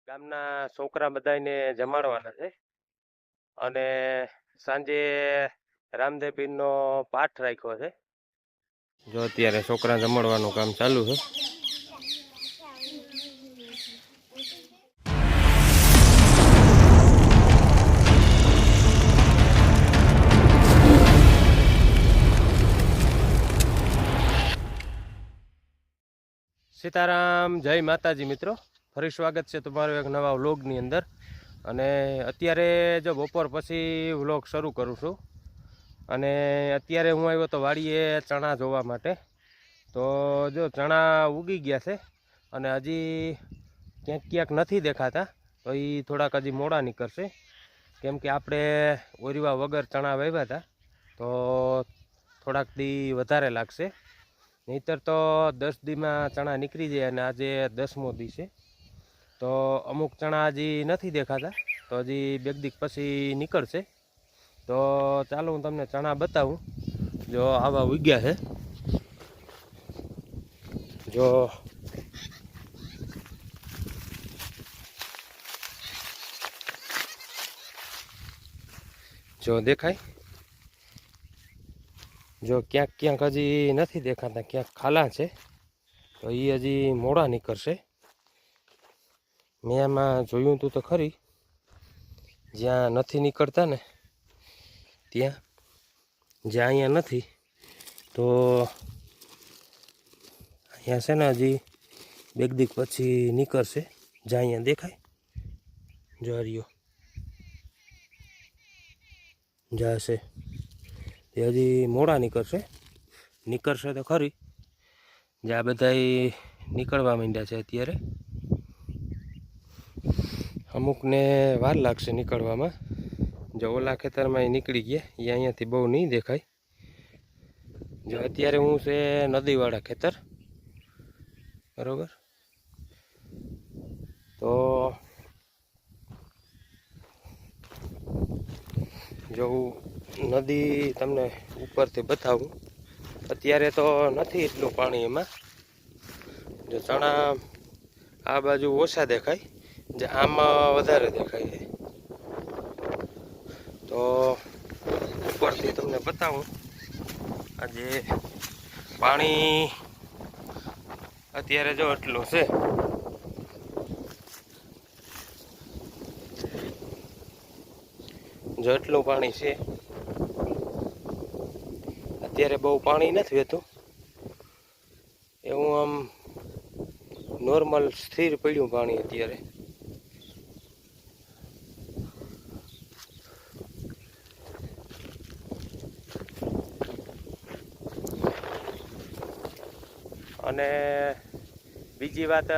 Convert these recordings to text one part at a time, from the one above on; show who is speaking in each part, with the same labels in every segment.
Speaker 1: ગામના છોકરા બધાને જમાડવાના છે અને સાંજે રામદેવ પીરનો પાઠ રાખ્યો છે. જો અત્યારે છોકરા જમાડવાનું કામ ચાલુ છે. સીતારામ, જય માતાજી મિત્રો. ફરી સ્વાગત છે તમારું એક નવા વ્લોગની અંદર. અને અત્યારે જો બપોર પછી વ્લોગ શરૂ કરું છું. અને અત્યારે હું આવ્યો તો વાડીએ ચણા જોવા માટે. તો જો ચણા ઉગી ગયા છે અને હજી ક્યાંક ક્યાંક નથી દેખાતા. તો એ થોડાક હજી મોડા નીકળશે, કેમ કે આપણે ઓરવા વગર ચણા વાવ્યા હતા, તો થોડાક દી વધારે લાગશે. નહીંતર તો 10 દીમાં ચણા નીકળી જાય, અને આજે 10મો દી છે. તો અમુક ચણા હજી નથી દેખાતા, તો હજી 2 દી પછી નીકળશે. તો ચાલો હું તમને ચણા બતાવું. જો આવા ઉગ્યા છે. જો દેખાય, જો ક્યાંક ક્યાંક હજી નથી દેખાતા, ક્યાંક ખાલા છે. તો એ હજી મોડા નીકળશે. મેં આમાં જોયું તું તો ખરી, જ્યાં નથી નીકળતા ને ત્યાં, જ્યાં અહીંયા નથી, તો અહીંયા છે ને હજી 2 દી પછી નીકળશે. જ્યાં અહીંયા દેખાય, જો રહ્યો જ્યાં છે તે હજી મોડા નીકળશે તો ખરી. જ્યાં બધા નીકળવા માંડ્યા છે અત્યારે. અમુકને વાર લાગશે નીકળવામાં. જો ઓલા ખેતરમાં એ નીકળી ગયા, એ અહીંયાથી બહુ નહીં દેખાય. જો અત્યારે હું છે નદીવાળા ખેતર, બરોબર. તો જો હું નદી તમને ઉપરથી બતાવું. અત્યારે તો નથી એટલું પાણી એમાં. જો ચણા આ બાજુ ઓછા દેખાય, જે આમાં વધારે દેખાય છે. તો ઉપરથી તમને બતાવું. આજે પાણી અત્યારે જો એટલું છે. જો એટલું પાણી છે. અત્યારે બહુ પાણી નથી વહેતું, એવું આમ નોર્મલ સ્થિર પડ્યું પાણી અત્યારે. અને બીજી વાત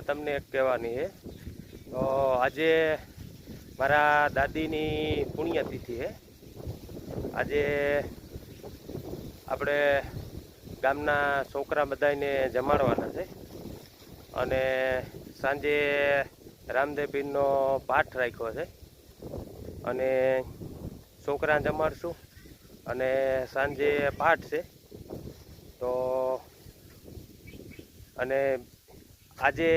Speaker 1: તમને એક કહેવાની છે. તો આજે મારા દાદીની પુણ્યતિથિ છે. આજે આપણે ગામના છોકરા બધાને જમાડવાના છે અને સાંજે રામદેવ પીરનો પાઠ રાખ્યો છે. અને છોકરા જમાડશું અને સાંજે પાઠ છે. તો અને આજે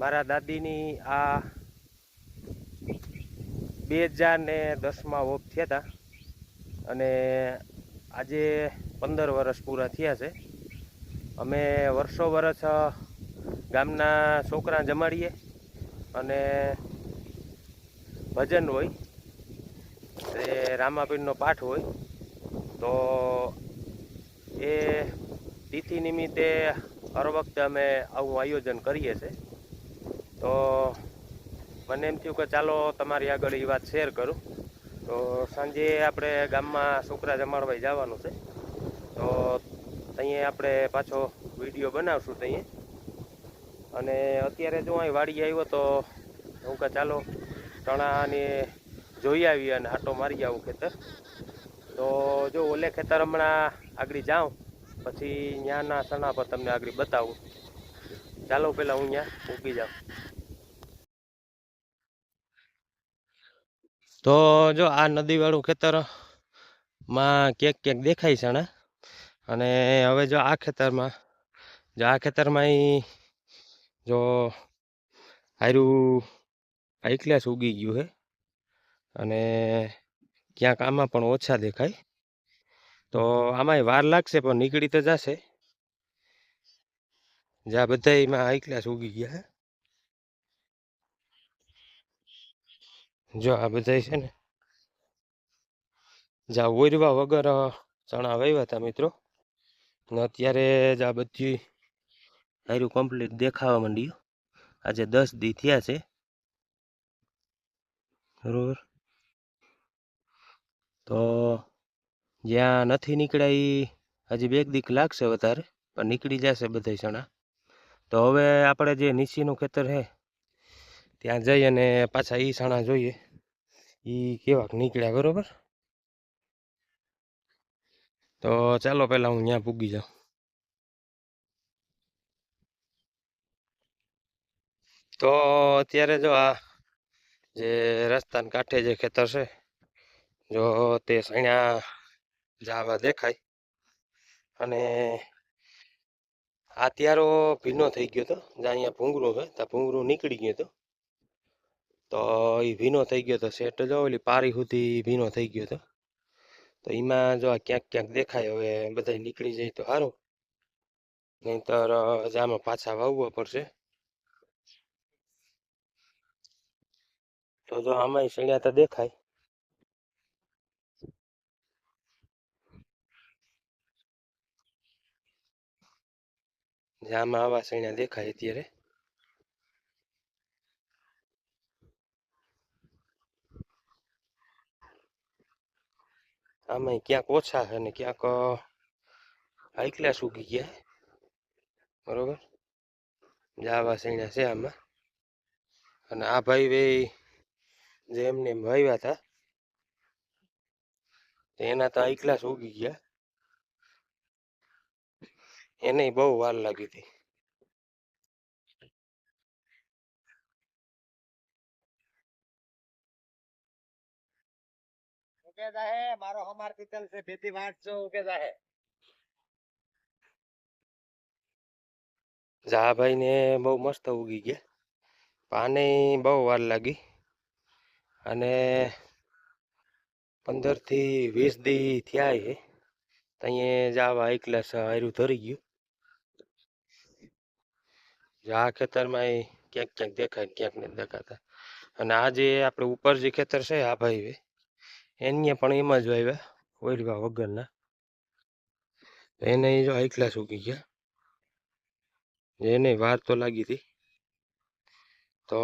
Speaker 1: મારા દાદીની આ 2010માં ઓફ થયા હતા, અને આજે 15 વર્ષ પૂરા થયા છે. અમે વર્ષો વર્ષ ગામના છોકરા જમાડીએ અને ભજન હોય, એ રામાપીરનો પાઠ હોય. તો એ તિથિ નિમિત્તે હર વખતે અમે આવું આયોજન કરીએ છીએ. તો મને એમ થયું કે ચાલો તમારી આગળ એ વાત શેર કરું. તો સાંજે આપણે ગામમાં છોકરા જમાડવા જવાનું છે. તો અહીંયા આપણે પાછો વિડીયો બનાવશું ત્યાં. અને અત્યારે જો અહીં વાડી આવ્યો તો હું કે ચાલો ચણાને જોઈ આવીએ અને આટો મારી આવું ખેતર. તો જો ઓલે ખેતર હમણાં આગળ જાઉં, પછી ત્યાંના ચણા પર તમને આગળ બતાવું. ચાલો પહેલાં હું ત્યાં ઊભી જાઉં. તો જો આ નદીવાળું ખેતરમાં ક્યાંક ક્યાંક દેખાય ચણા. અને હવે જો આ ખેતરમાં એ જો હારું આઈકલાસ ઉગી ગયું છે અને ક્યાંક આમાં પણ ઓછા દેખાય. તો આમાંય વાર લાગશે પણ નીકળી તો જશે. જ્યાં બધામાં આઈકલાસ ઉગી ગયા છે. જો આ બધા છે ને જ્યાં ઓરવા વગર ચણા વાવ્યા હતા મિત્રો, ને અત્યારે જ આ બધી હારું કમ્પ્લીટ દેખાવા માંડ્યું. આજે 10 દી થયા છે બરોબર. તો જ્યાં નથી નીકળ્યા હજી 2 દીક લાગશે વધારે, પણ નીકળી જશે બધા ચણા. તો હવે આપણે જે નીચેનું ખેતર છે ત્યાં જઈ અને પાછા એ ચણા જોઈએ એ કેવાક નીકળ્યા બરોબર. તો ચાલો પહેલાં હું ત્યાં પૂગી જાઉં. તો અત્યારે જો આ જે રસ્તાને કાંઠે જે ખેતર છે, જો તે સણ્યા જાવા દેખાય. અને આ ત્યારો ભીનો થઈ ગયો હતો, જ્યાં અહીંયા ભૂંગળું છે ત્યાં ભૂંગળું નીકળી ગયું હતું. તો એ ભીનો થઈ ગયો હતો, સેટ જો ઓલી પારી સુધી ભીનો થઈ ગયો હતો. તો એમાં જો આ ક્યાંક ક્યાંક દેખાય. હવે બધા નીકળી જાય તો સારું, નહીંતર આમાં પાછા વાવવા પડશે. તો જો આમાં સણ્યા તો દેખાય. આમાં આવા સણ્યા દેખાય અત્યારે. આમાં ક્યાંક ઓછા છે ને ક્યાંક આઈકલાસ ઉગી ગયા બરોબર. આવા સણ્યા છે આમાં. અને આ ભાઈ ભાઈ જે એમને વાવ્યા હતા એના તો આઈકલાસ ઉગી ગયા. એને બહુ વાર લાગી હતી. મારો હમાર પિતલ છે ભેતી વાંચજો ઉગે જાહે. જા ભાઈ ને બહુ મસ્ત ઉગી ગયા. પાને બહુ વાર લાગી. અને 15 થી 20 દી થયા છે. ત્યાં જાવા આઈકલાસ હારું ધરી ગયું. આ ખેતરમાં ક્યાંક ક્યાંક દેખાય ક્યાંક નથી દેખાતા. અને આ જે આપણે ઉપર જે ખેતર છે આ ભાઈ એને પણ એમાં જ વાવ્યા ઓરવા વગરના. એને જો આઈકલાસ ઉગી ગયા. એને વાર તો લાગી હતી. તો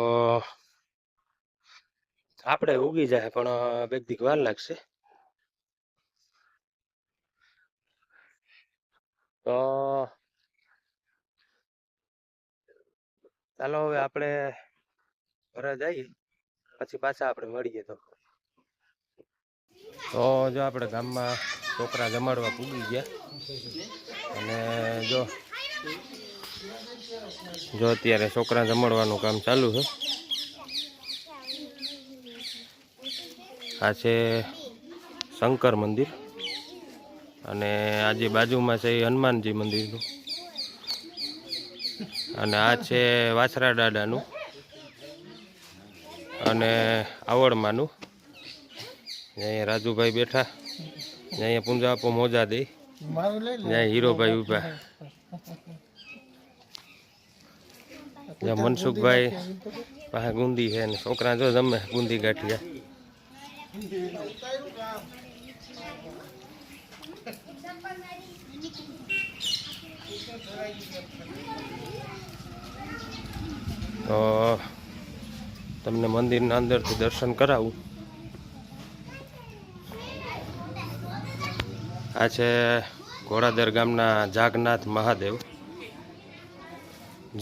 Speaker 1: આપણે ઉગી જાય પણ 2 દીક વાર લાગશે. તો ચાલો હવે આપણે ઘરે જઈએ પછી પાછા આપણે મળીએ. તો જો આપણે ગામમાં છોકરા જમાડવા પૂગી ગયા. અને જો અત્યારે છોકરા જમાડવાનું કામ ચાલુ છે. આ છે શંકર મંદિર અને આજે બાજુમાં છે હનુમાનજી મંદિરનું. અને આ છે વાછરા દાદાનું અને આવડમાનું. અહીંયા રાજુભાઈ બેઠા, અહીંયા પૂંજાપો મોજા દે, ત્યાં હીરોભાઈ ઉભા, જ્યાં મનસુખભાઈ પાસે ગુંદી છે ને છોકરા જો જમે ગુંદી ગાંઠિયા. તો તમને મંદિરના અંદરથી દર્શન કરાવું. આ છે ઘોડાદર ગામના જાગનાથ મહાદેવ.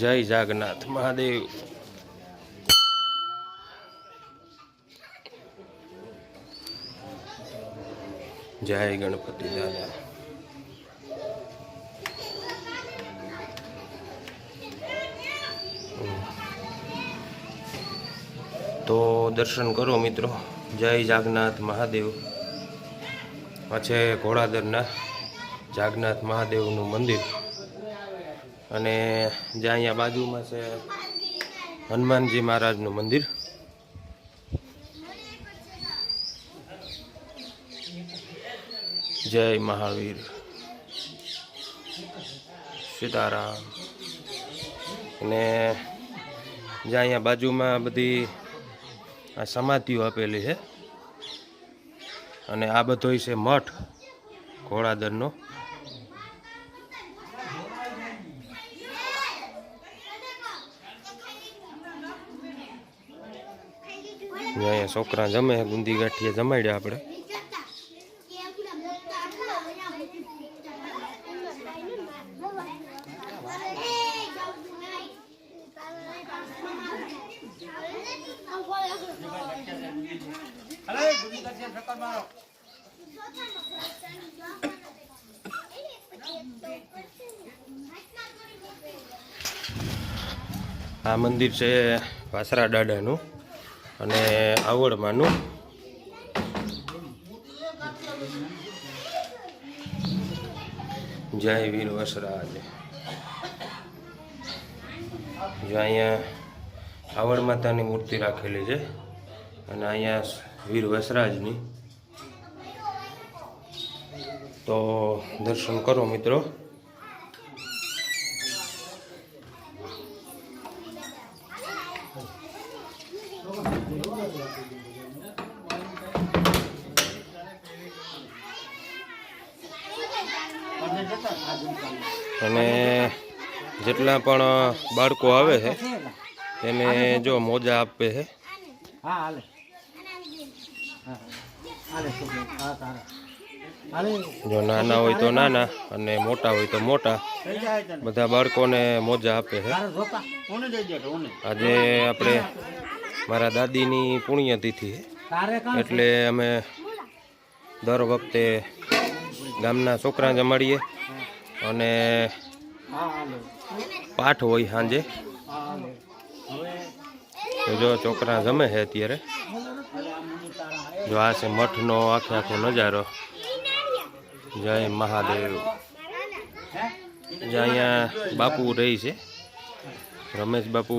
Speaker 1: જય જાગનાથ મહાદેવ. જય ગણપતિ દાદા. તો દર્શન કરો મિત્રો. જય જાગનાથ મહાદેવ. આ છે ઘોડાદરના જાગનાથ મહાદેવનું મંદિર. અને જ્યાં અહીંયા બાજુમાં છે હનુમાનજી મહારાજનું મંદિર. જય મહાવીર, સીતારામ. અને જ્યાં અહીંયા બાજુમાં બધી આ સમાધિઓ આપેલી છે. અને આ બધો છે મઠ ઘોડાદરનો. અહીંયા છોકરા જમે ગુંદી ગાંઠિયા જમાડ્યા આપણે. આ મંદિર છે વાસરા દાદાનું અને આવડમાંનું. જય વીર વસરાજ. જો અહીંયા આવડ માતાની મૂર્તિ રાખેલી છે અને અહીંયા વીર વસરાજની. તો દર્શન કરો મિત્રો. અને જેટલા પણ બાળકો આવે છે તેને જો મોજા આપે છે. જો નાના હોય તો નાના અને મોટા હોય તો મોટા, બધા બાળકોને મોજા આપે છે. આજે આપણે મારા દાદીની પુણ્યતિથિ એટલે અમે દર વખતે ગામના છોકરા જમાડીએ અને પાઠ હોય સાંજે. તો જો છોકરા જમે છે અત્યારે. જો આ છે મઠનો આખે આખો નજારો. જય મહાદેવ. જ્યાં અહીંયા બાપુ રહી છે, રમેશ બાપુ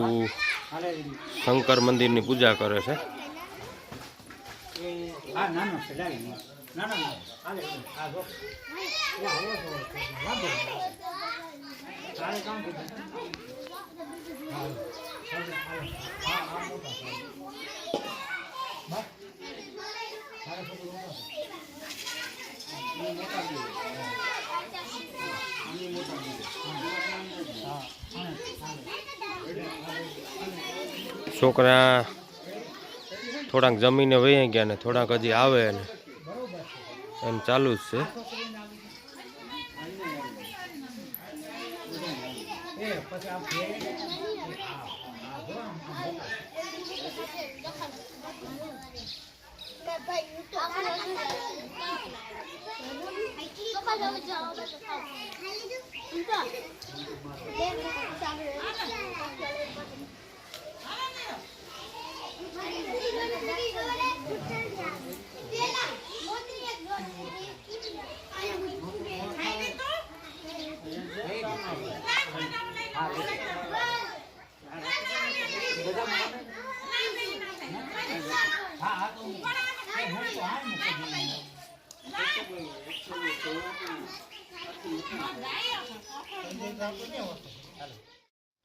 Speaker 1: શંકર મંદિરની પૂજા કરે છે. છોકરા થોડાક જમીને વહી ગયા ને થોડાક હજી આવે ને એમ ચાલુ જ છે.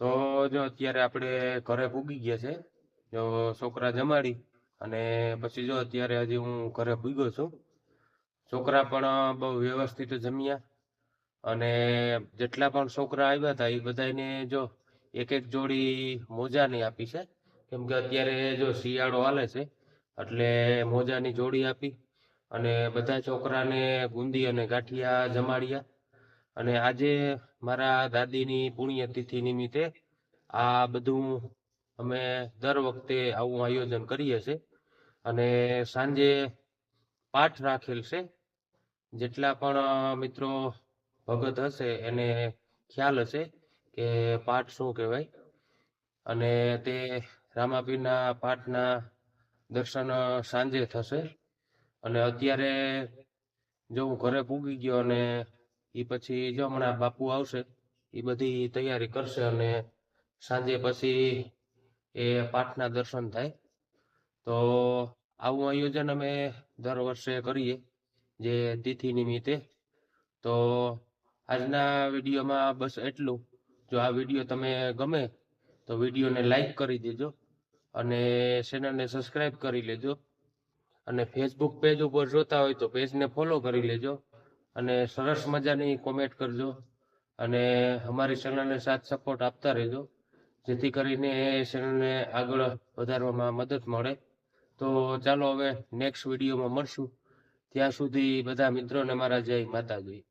Speaker 1: તો જો અત્યારે આપણે ઘરે પૂગી ગયા છે. જો છોકરા જમાડી અને પછી જો અત્યારે હજી હું ઘરે પૂગ્યો છું. છોકરા પણ બહુ વ્યવસ્થિત જમ્યા અને જેટલા પણ છોકરા આવ્યા હતા એ બધાને જો એક એક જોડી મોજાની આપી છે. કેમ કે અત્યારે જો શિયાળો હાલે છે એટલે મોજાની જોડી આપી અને બધા છોકરાને બુંદી અને ગાંઠિયા જમાડ્યા. અને આજે મારા દાદીની પુણ્યતિથિ નિમિત્તે આ બધું અમે દર વખતે આવું આયોજન કરીએ છીએ. અને સાંજે પાઠ રાખેલ છે. જેટલા પણ મિત્રો ભગત હશે એને ખ્યાલ હશે કે પાઠ શું કહેવાય. અને તે રામાપીરના પાઠના દર્શન સાંજે થશે. અને અત્યારે જો હું ઘરે પૂગી ગયો અને એ પછી જો હમણાં બાપુ આવશે એ બધી તૈયારી કરશે અને સાંજે પછી એ પાઠના દર્શન થાય. તો આવું આયોજન અમે દર વર્ષે કરીએ જે તિથિ નિમિત્તે. તો આજના વિડીયોમાં બસ એટલું. જો આ વિડીયો તમે ગમે તો વિડીયોને લાઈક કરી દેજો અને ચેનલને સબસ્ક્રાઈબ કરી લેજો. અને ફેસબુક પેજ ઉપર જોતા હોય તો પેજને ફોલો કરી લેજો અને સરસ મજાની કોમેન્ટ કરજો અને અમારી ચેનલને સાથ સપોર્ટ આપતા રહેજો, જેથી કરીને એ ચેનલને આગળ વધારવામાં મદદ મળે. તો ચાલો હવે નેક્સ્ટ વિડીયોમાં મળશું. ત્યાં સુધી બધા મિત્રોને મારા જય માતાજી.